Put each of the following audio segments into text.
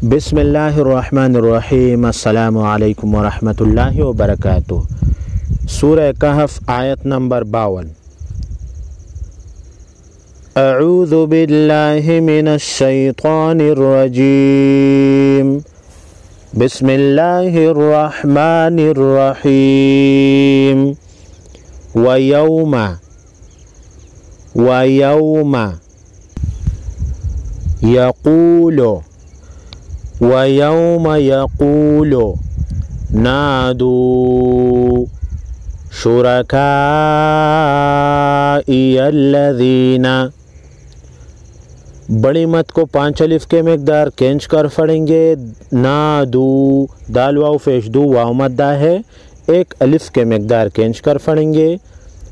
बिस्मिल्लाहिर्रहमानिर्रहीम। अस्सलामु अलैकुम वरहमतुल्लाहि वबरकातुहू। सूरह कहफ आयत नंबर 52। अऊज़ु बिल्लाहि मिनश शैतानिर रजीम। बिस्मिल्लाहिर्रहमानिर रहीम। वयौमा यक़ूलु वयौम यक़ूलु नादू शुरकाइयल्लज़ीना। बड़ी मत को 5 अलिफ के मकदार केंच कर पढ़ेंगे। नादू दाल वाव फेशदू वाव मद्दा है, 1 अलिफ के मकदार केंच कर पढ़ेंगे।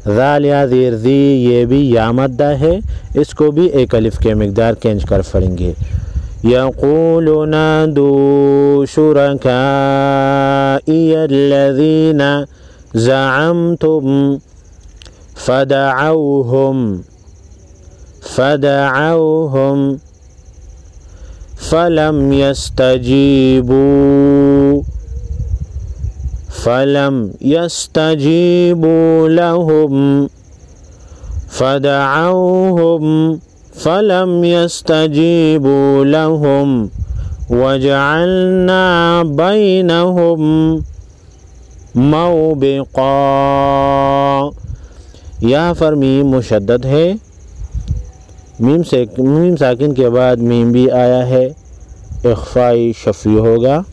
ज़ाल या ज़ीर ज़ी ये भी या मद्दा है, इसको भी 1 अलिफ के मकदार केंच कर पढ़ेंगे। यक़ूलूना दू शुरकाइयल्लज़ीना ज़अमतुम फदअऊहुम फलम यस्तजीबू लहुम फदअऊहुम फलम यस्तजीबू लहुम वजअलना बैनहुम मौबिक़ा। यहाँ पर मीम मुशद्दद है, मीम साकिन के बाद मीम भी आया है, इख्फाई शफ़ी होगा।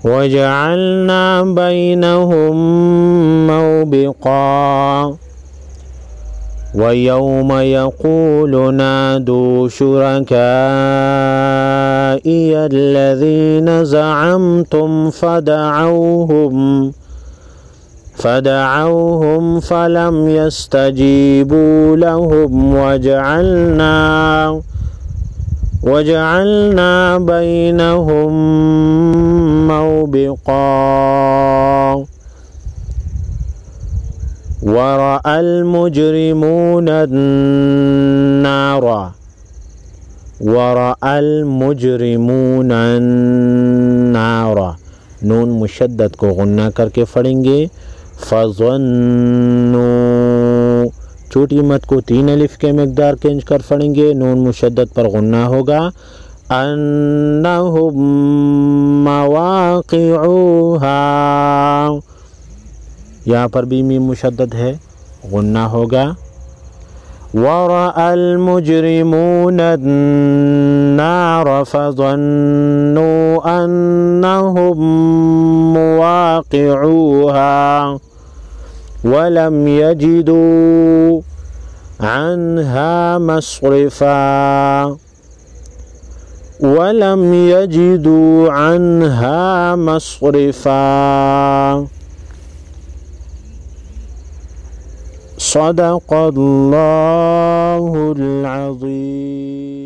वजअलना बैनहुम मौबिक़ा वयौम यक़ूलु नादू शुरकाइयल्लज़ीना ज़अमतुम फदअऊहुम फलम यस्तजीबू लहुम वजअलना बैनहुम मौबिक़ा। वरअल मुजरिमून अन्नारा। नून मुशद्दद को गुन्ना करके पढ़ेंगे। फ़ज़न्नू छोटी मत को 3 अलिफ के मकदार केंच कर पढ़ेंगे, नून मुशद्दद पर गुन्ना होगा। अन्नहुम मवाक़िऊहा यहाँ पर भी मीम मुशद्दद है, गुन्ना होगा। वरअल मुजरिमून अन्नार फ़ज़न्नू अन्नहुम मवाक़िऊहा वलम यजिदू अन्हा मस्रिफ़ा। सदक़ल्लाहुल अज़ीम।